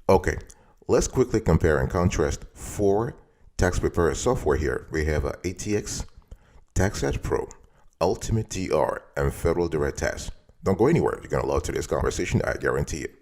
Okay, let's quickly compare and contrast four tax preparer software here. We have ATX, TaxEdge Pro, UltimateDR, and Federal Direct Tax. Don't go anywhere. You're going to love today's conversation. I guarantee it.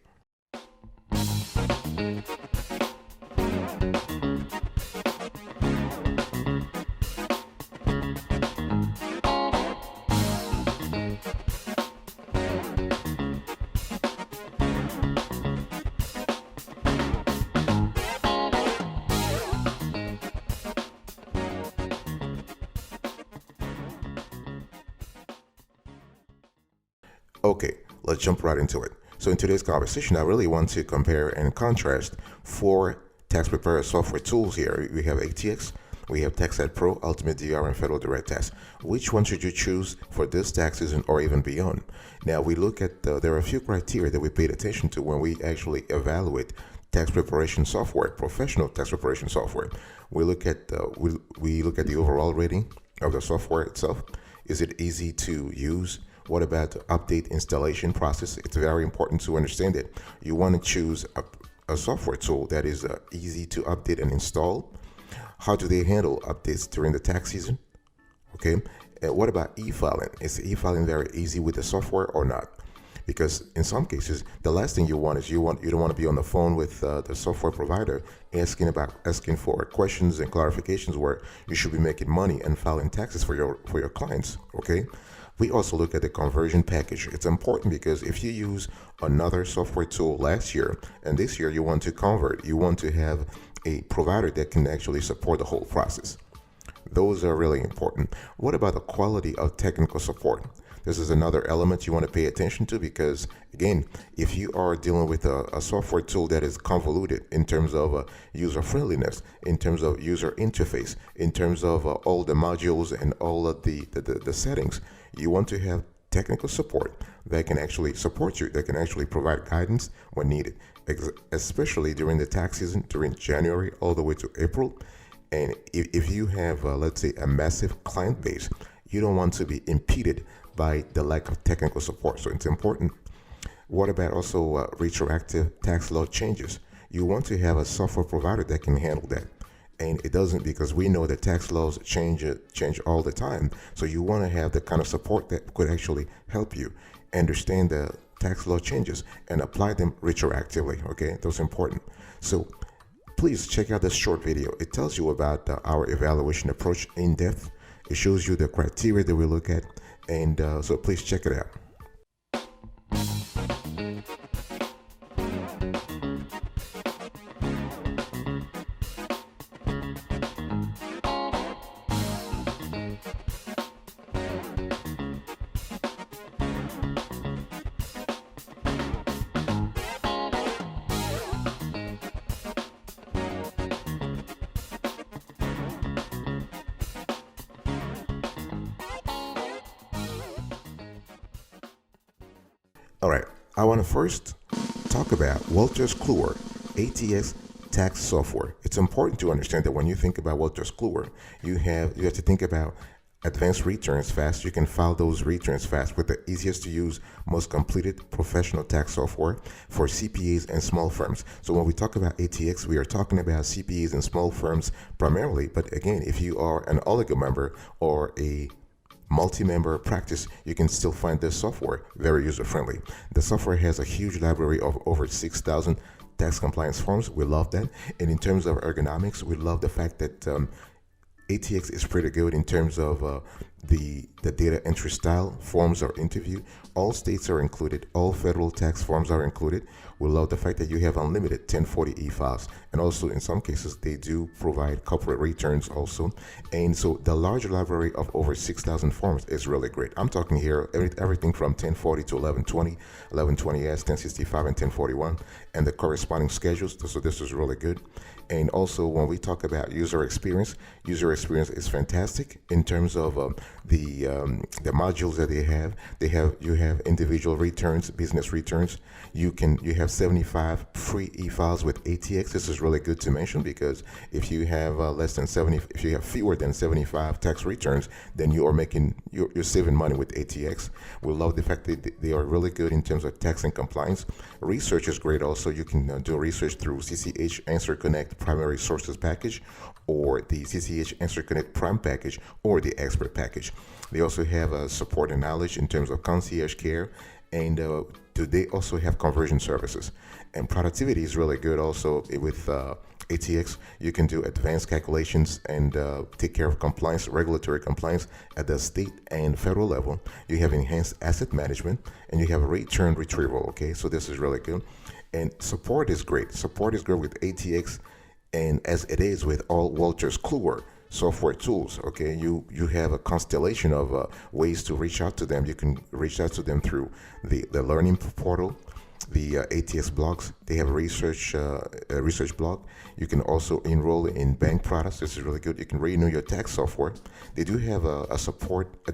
Okay, let's jump right into it. So in today's conversation, I really want to compare and contrast four tax preparer software tools here. We have ATX, we have TaxAct Pro, UltimateDR, and Federal Direct Tax. Which one should you choose for this tax season or even beyond? Now we look at, there are a few criteria that we paid attention to when we actually evaluate tax preparation software, professional tax preparation software. We look at we look at the overall rating of the software itself. Is it easy to use? What about the update installation process? It's very important to understand it. You want to choose a software tool that is easy to update and install. How do they handle updates during the tax season? Okay. And what about e-filing? Is e-filing very easy with the software or not? Because in some cases, the last thing you want is you don't want to be on the phone with the software provider asking for questions and clarifications where you should be making money and filing taxes for your clients. Okay. We also look at the conversion package. It's important because if you use another software tool last year and this year you want to convert, you want to have a provider that can actually support the whole process. Those are really important. What about the quality of technical support? This is another element you want to pay attention to because, again, if you are dealing with a software tool that is convoluted in terms of user friendliness, in terms of user interface, in terms of all the modules and all of the settings, you want to have technical support that can actually support you, that can actually provide guidance when needed, especially during the tax season, during January all the way to April. And if you have, let's say, a massive client base, you don't want to be impeded by the lack of technical support. So it's important. What about also retroactive tax law changes? You want to have a software provider that can handle that. And it doesn't, because we know that tax laws change all the time. So you want to have the kind of support that could actually help you understand the tax law changes and apply them retroactively. Okay, those are important. So please check out this short video. It tells you about our evaluation approach in depth. It shows you the criteria that we look at. And so please check it out. All right, I want to first talk about Wolters Kluwer ATX tax software. It's important to understand that when you think about Wolters Kluwer, you have to think about advanced returns fast. You can file those returns fast with the easiest to use, most completed professional tax software for CPAs and small firms. So when we talk about ATX, we are talking about CPAs and small firms primarily. But again, if you are an oligo member or a multi-member practice, you can still find this software very user-friendly. The software has a huge library of over 6,000 tax compliance forms. We love that. And in terms of ergonomics, we love the fact that ATX is pretty good in terms of the data entry style. Forms are interview. All states are included. All federal tax forms are included. We love the fact that you have unlimited 1040E files. And also in some cases, they do provide corporate returns also. And so the large library of over 6,000 forms is really great. I'm talking here everything from 1040 to 1120, 1120S, 1065, and 1041, and the corresponding schedules. So this is really good. And also when we talk about user experience is fantastic in terms of the modules that you have individual returns, business returns. You have 75 free e-files with ATX. This is really good to mention because if you have if you have fewer than 75 tax returns, then you're saving money with ATX. We love the fact that they are really good in terms of tax and compliance. Research is great also. You can do research through CCH Answer Connect Primary Sources package, or the CCH Answer Connect Prime package, or the Expert package. They also have support and knowledge in terms of concierge care, and they also have conversion services. And productivity is really good also with ATX. You can do advanced calculations and take care of compliance, regulatory compliance at the state and federal level. You have enhanced asset management, and you have return retrieval. Okay, so this is really good. And support is great. Support is good with ATX, and as it is with all Wolters Kluwer software tools. Okay, you have a constellation of ways to reach out to them. You can reach out to them through the learning portal, the ATX blogs. They have a research blog. You can also enroll in bank products. This is really good. You can renew your tax software. They do have a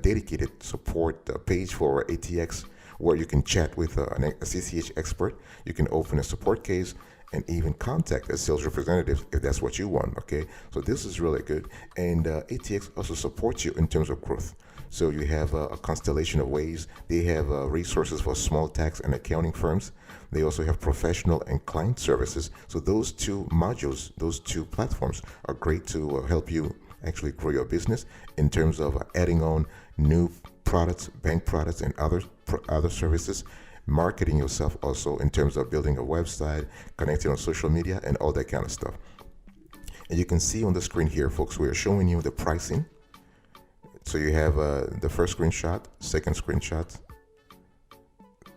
dedicated support page for ATX, where you can chat with a CCH expert. You can open a support case and even contact a sales representative if that's what you want. Okay, so this is really good. And ATX also supports you in terms of growth. So you have a constellation of ways. They have resources for small tax and accounting firms. They also have professional and client services. So those two modules, those two platforms are great to help you actually grow your business in terms of adding on new products, bank products, and other services. Marketing yourself also in terms of building a website, connecting on social media, and all that kind of stuff. And you can see on the screen here, folks, we are showing you the pricing. So you have the first screenshot, second screenshot,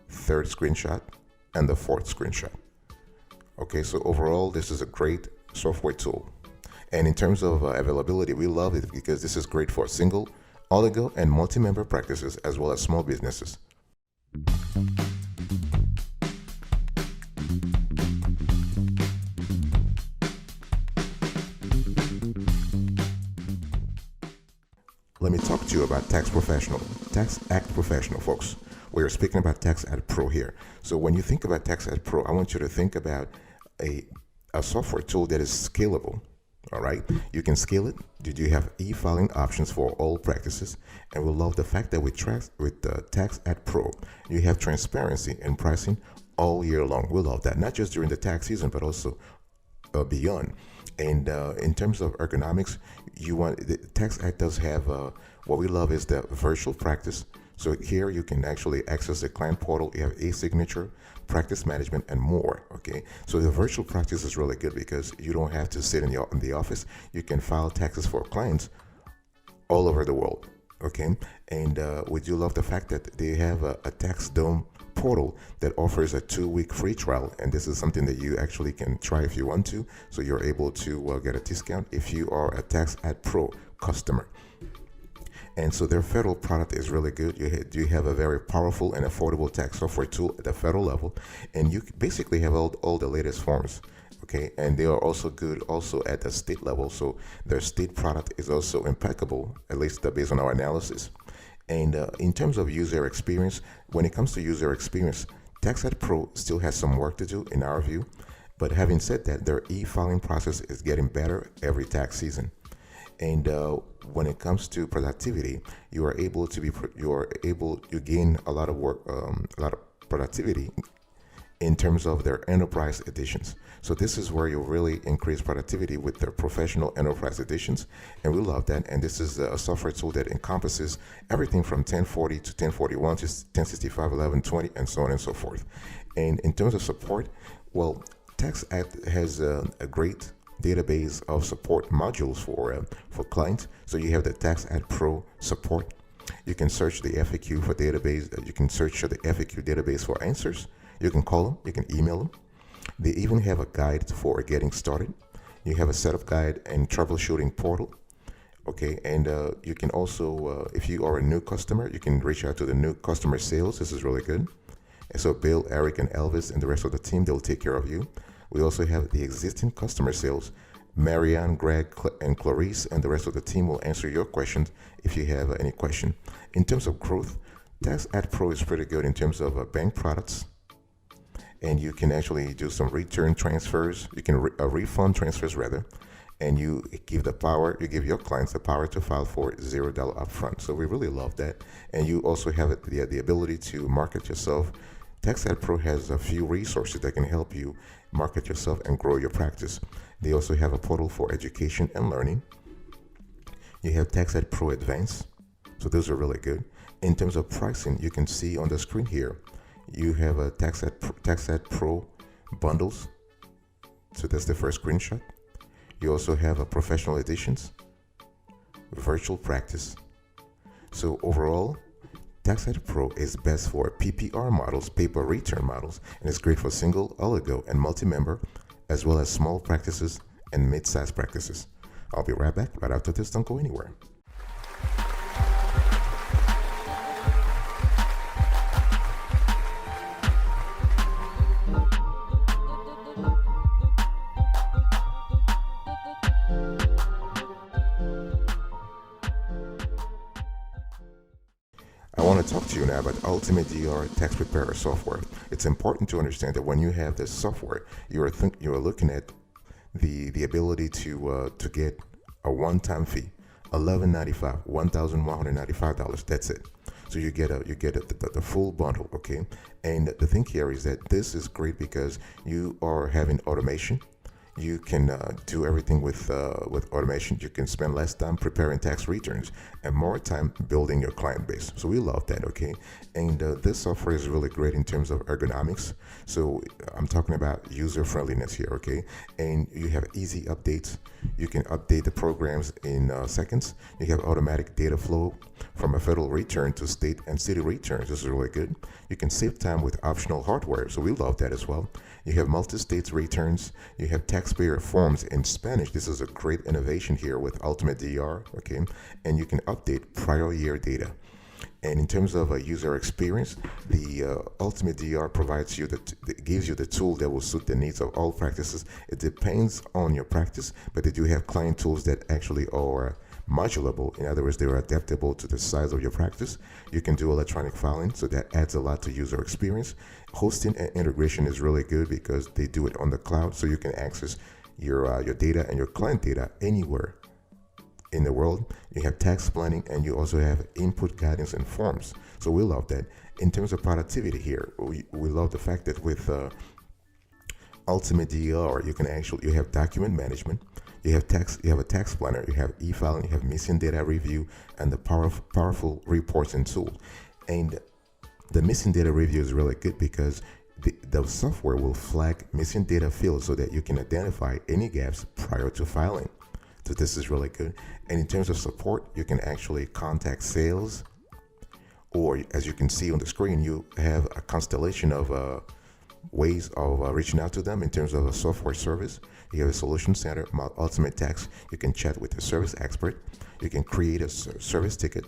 third screenshot, and the fourth screenshot. Okay, so overall, this is a great software tool. And in terms of availability, we love it because this is great for single, oligo, and multi-member practices, as well as small businesses. Let me talk to you about TaxAct Professional, folks. We are speaking about TaxAct Pro here. So when you think about TaxAct Pro, I want you to think about a software tool that is scalable. All right, you can scale it. You have e-filing options for all practices, and we love the fact that with TaxAct Pro, you have transparency in pricing all year long. We love that, not just during the tax season, but also beyond. And in terms of ergonomics, the TaxAct does have what we love is the virtual practice. So here you can actually access the client portal. You have e-signature, practice management, and more. Okay, so the virtual practice is really good because you don't have to sit in the office. You can file taxes for clients all over the world. Okay, and we do love the fact that they have a tax dome portal that offers a 2-week free trial, and this is something that you actually can try if you want to. So you're able to get a discount if you are a TaxAct Pro customer. And so their federal product is really good. You have a very powerful and affordable tax software tool at the federal level, and you basically have all the latest forms. Okay, and they are also good also at the state level. So their state product is also impeccable, at least based on our analysis. And in terms of user experience, when it comes to user experience, TaxAct Pro still has some work to do in our view. But having said that, their e-filing process is getting better every tax season. And when it comes to productivity, you gain a lot of work, a lot of productivity in terms of their enterprise editions. So this is where you'll really increase productivity with their professional enterprise editions, and we love that. And this is a software tool that encompasses everything from 1040 to 1041 to 1065, 1120, and so on and so forth. And in terms of support, well, TaxAct has a great database of support modules for clients. So you have the TaxAct Pro support. You can search the FAQ for database. You can search the FAQ database for answers. You can call them. You can email them. They even have a guide for getting started. You have a setup guide and troubleshooting portal. Okay, and you can also, if you are a new customer, you can reach out to the new customer sales. This is really good. And so Bill, Eric, and Elvis and the rest of the team, they'll take care of you. We also have the existing customer sales. Marianne, Greg, and Clarice, and the rest of the team will answer your questions if you have any question. In terms of growth, TaxAct Pro is pretty good in terms of bank products, and you can actually do some return transfers. You can refund transfers rather, and you give your clients the power to file for $0 upfront. So we really love that, and you also have the ability to market yourself. TaxAct Pro has a few resources that can help you market yourself and grow your practice. They also have a portal for education and learning. You have TaxAct Pro Advanced, so those are really good. In terms of pricing, you can see on the screen here, you have a TaxAct Pro bundles. So that's the first screenshot. You also have a professional editions, virtual practice. So overall, TaxEdge Pro is best for PPR models, paper return models, and it's great for single, oligo, and multi-member, as well as small practices and mid-sized practices. I'll be right back right after this. Don't go anywhere. I want to talk to you now about UltimateDR tax preparer software. It's important to understand that when you have this software, you are looking at the ability to get a one-time fee, $1,195, $1,195. That's it. So you get the full bundle, okay? And the thing here is that this is great because you are having automation. You can do everything with automation. You can spend less time preparing tax returns and more time building your client base. So we love that, okay? And this software is really great in terms of ergonomics. So I'm talking about user friendliness here, okay? And you have easy updates. You can update the programs in seconds. You have automatic data flow from a federal return to state and city returns. This is really good. You can save time with optional hardware. So we love that as well. You have multi-state returns. You have taxpayer forms in Spanish. This is a great innovation here with UltimateDR, okay? And you can update prior year data. And in terms of a user experience, the UltimateDR provides you gives you the tool that will suit the needs of all practices. It depends on your practice, but they do have client tools that actually are modulable. In other words, they are adaptable to the size of your practice. You can do electronic filing, so that adds a lot to user experience. Hosting and integration is really good because they do it on the cloud, so you can access your data and your client data anywhere in the world. You have tax planning, and you also have input guidance and forms. So we love that. In terms of productivity here, we love the fact that with UltimateDR, you have document management. You have a tax planner, you have e-filing, you have missing data review, and the powerful reports and tool. And the missing data review is really good because the software will flag missing data fields so that you can identify any gaps prior to filing. So this is really good. And in terms of support, you can actually contact sales, or as you can see on the screen, you have a constellation of ways of reaching out to them in terms of a software service. You have a solution center, Ultimate Tax. You can chat with a service expert. You can create a service ticket.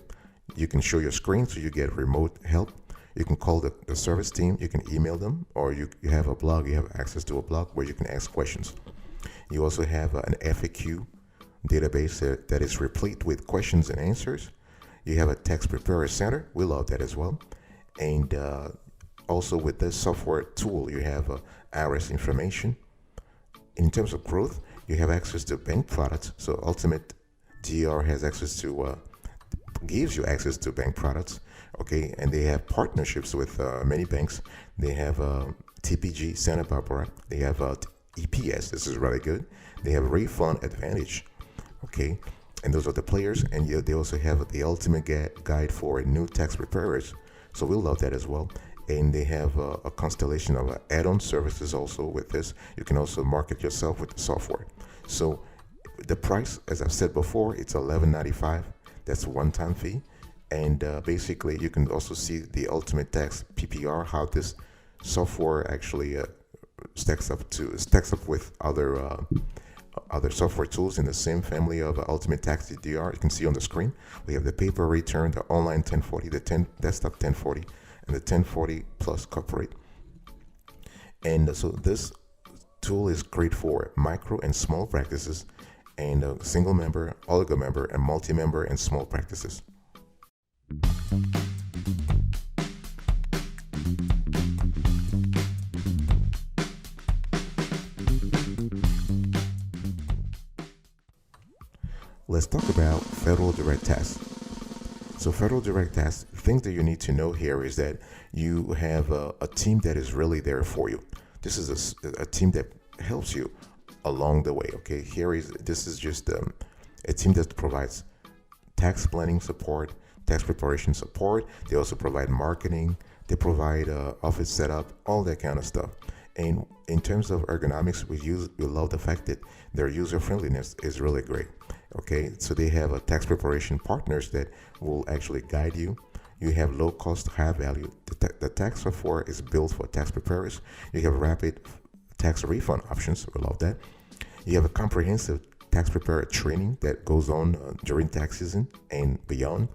You can show your screen so you get remote help. You can call the service team. You can email them, or you have a blog. You have access to a blog where you can ask questions. You also have an FAQ database that is replete with questions and answers. You have a tax preparer center. We love that as well. And also with this software tool, you have IRS information. In terms of growth, you have access to bank products. So UltimateDR has access to, gives you access to bank products, okay? And they have partnerships with many banks. They have TPG, Santa Barbara. They have EPS. This is really good. They have Refund Advantage, okay? And those are the players. And they also have the ultimate guide for new tax preparers. So we love that as well. And they have a constellation of add-on services also with this. You can also market yourself with the software. So the price, as I've said before, it's $11.95. That's a one-time fee. And basically, you can also see the Ultimate Tax PPR, how this software actually stacks up with other software tools in the same family of Ultimate Tax DDR. You can see on the screen, we have the paper return, the online 1040, the desktop 1040, and the 1040 plus corporate. And so this tool is great for micro and small practices. and single member, oligo member, and multi-member and small practices. Let's talk about federal direct tax. So federal direct tax, things that you need to know here is that you have a team that is really there for you. This is a team that helps you along the way. Okay, this is just a team that provides tax planning support, tax preparation support. They also provide marketing. They provide office setup, all that kind of stuff. And in terms of ergonomics, we love the fact that their user friendliness is really great. Okay, so they have a tax preparation partners that will actually guide you. You have low cost, high value. The tax software is built for tax preparers. You have rapid tax refund options. We love that. You have a comprehensive tax preparer training that goes on during tax season and beyond.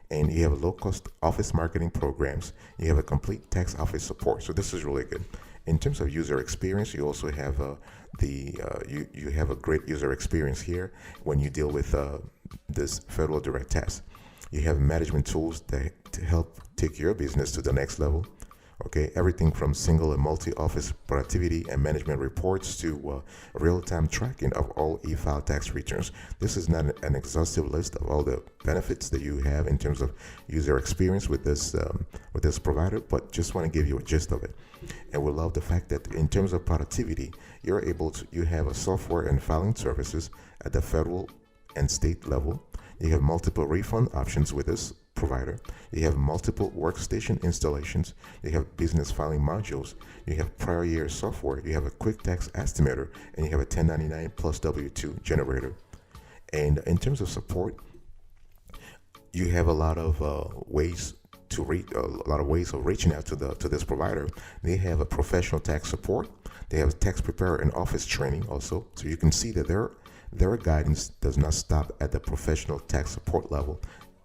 And you have low cost office marketing programs. You have a complete tax office support. So this is really good. In terms of user experience, you also have you have a great user experience here when you deal with this federal direct tax. You have management tools that to help take your business to the next level. Okay, everything from single and multi-office productivity and management reports to real-time tracking of all e-file tax returns. This is not an exhaustive list of all the benefits that you have in terms of user experience with this provider, but just want to give you a gist of it. And we love the fact that in terms of productivity, you have a software and filing services at the federal and state level. You have multiple refund options with this provider. You have multiple workstation installations. You have business filing modules. You have prior year software. You have a quick tax estimator, and you have a 1099 plus W2 generator. And in terms of support, you have a lot of ways of reaching out to this provider. They have a professional tax support. They have a tax preparer and office training also. So you can see that their guidance does not stop at the professional tax support level.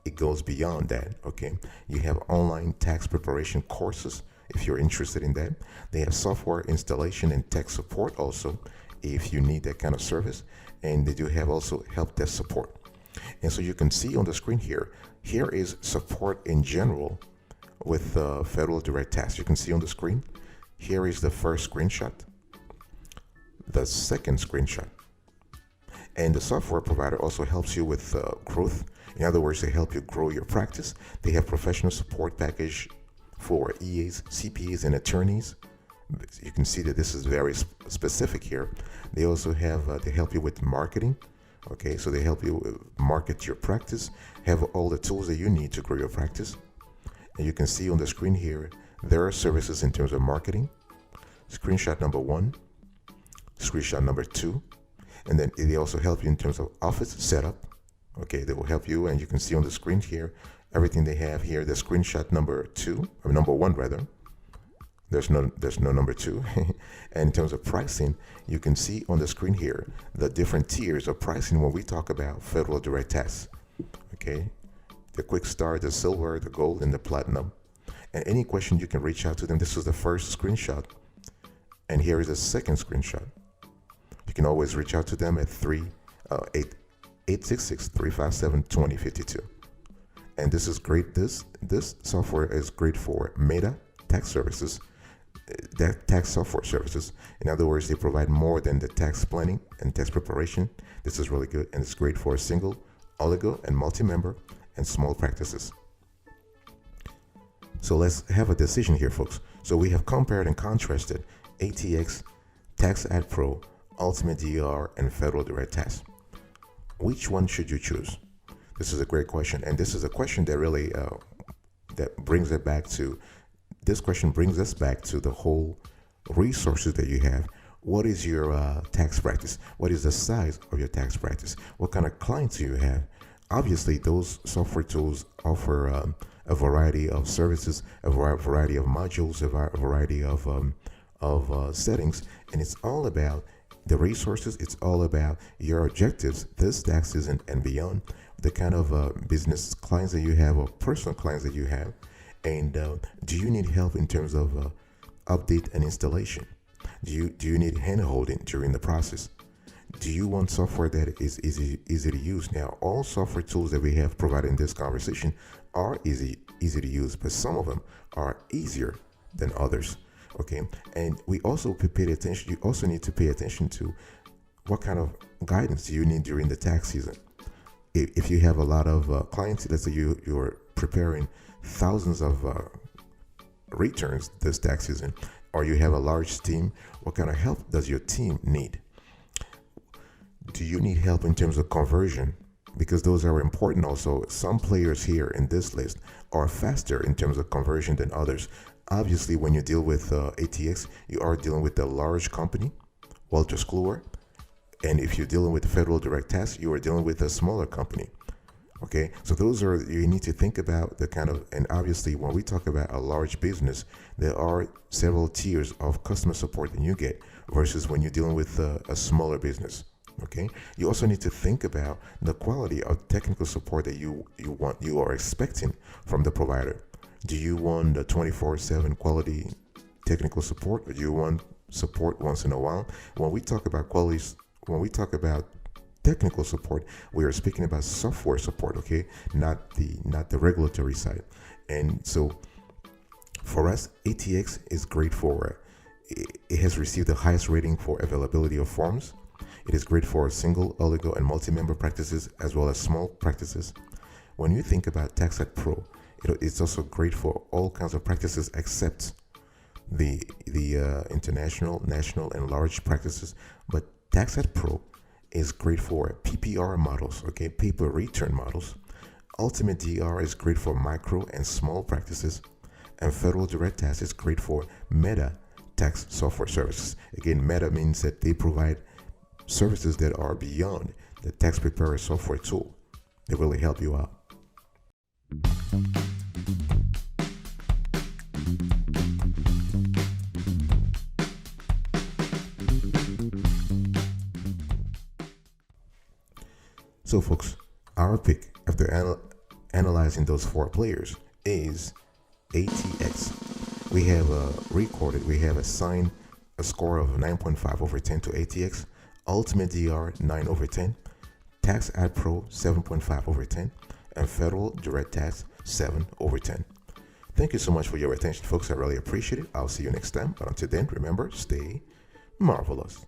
It goes beyond that. Okay, you have online tax preparation courses if you're interested in that. They have software installation and tech support also if you need that kind of service, and they do have also help desk support. And so you can see on the screen here is support in general with federal direct tax. You can see on the screen here is the first screenshot, the second screenshot. And the software provider also helps you with growth. In other words, they help you grow your practice. They have professional support package for EAs, CPAs, and attorneys. You can see that this is very specific here. They also have, they help you with marketing. Okay, so they help you market your practice, have all the tools that you need to grow your practice. And you can see on the screen here, there are services in terms of marketing. Screenshot number 1, screenshot number 2. And then they also help you in terms of office setup. Okay, they will help you, and you can see on the screen here everything they have here. The screenshot number 1 rather. There's no number 2. And in terms of pricing, you can see on the screen here the different tiers of pricing when we talk about federal direct tax. Okay, the quick start, the silver, the gold, and the platinum. And any question, you can reach out to them. This is the first screenshot, and here is the second screenshot. You can always reach out to them at 866-357-2052. And this is great. This software is great for Meta tax services, tax software services. In other words, they provide more than the tax planning and tax preparation. This is really good, and it's great for single, oligo, and multi-member and small practices. So let's have a decision here, folks. So we have compared and contrasted ATX, TaxAct Pro, UltimateDR, and federal direct tax. Which one should you choose? This is a great question, and this is a question that really brings us back to the whole resources that you have. What is your tax practice? What is the size of your tax practice? What kind of clients do you have? Obviously, those software tools offer a variety of services, a variety of modules, a variety of settings, and it's all about the resources. It's all about your objectives this tax season and beyond, the kind of business clients that you have or personal clients that you have, and do you need help in terms of update and installation? Do you need hand holding during the process? Do you want software that is easy to use? Now, all software tools that we have provided in this conversation are easy to use, but some of them are easier than others. Okay, and we also pay attention. You also need to pay attention to what kind of guidance do you need during the tax season. If you have a lot of clients, let's say you're preparing thousands of returns this tax season, or you have a large team, what kind of help does your team need? Do you need help in terms of conversion? Because those are important also. Some players here in this list are faster in terms of conversion than others. Obviously, when you deal with ATX, you are dealing with a large company, Walter Kluwer. And if you're dealing with federal direct tax, you are dealing with a smaller company. Okay, so those are, you need to think about the kind of, and obviously when we talk about a large business, there are several tiers of customer support that you get versus when you're dealing with a smaller business. Okay, you also need to think about the quality of technical support that you are expecting from the provider. Do you want the 24/7 quality technical support, or do you want support once in a while? When we talk about technical support, we are speaking about software support, okay, not the regulatory side. And so for us, ATX is great for it has received the highest rating for availability of forms. It is great for single, oligo, and multi-member practices, as well as small practices. When you think about TaxAct Pro, it's also great for all kinds of practices except the international, national, and large practices. But TaxEdge Pro is great for PPR models, okay, paper return models. UltimateDR is great for micro and small practices, and Federal Direct Tax is great for meta tax software services. Again, meta means that they provide services that are beyond the tax preparer software tool. They really help you out. So folks, our pick after analyzing those four players is ATX. We have assigned a score of 9.5 over 10 to ATX, UltimateDR 9 over 10, TaxAct Pro 7.5 over 10, and Federal Direct Tax 7 over 10. Thank you so much for your attention, folks. I really appreciate it. I'll see you next time. But until then, remember, stay marvelous.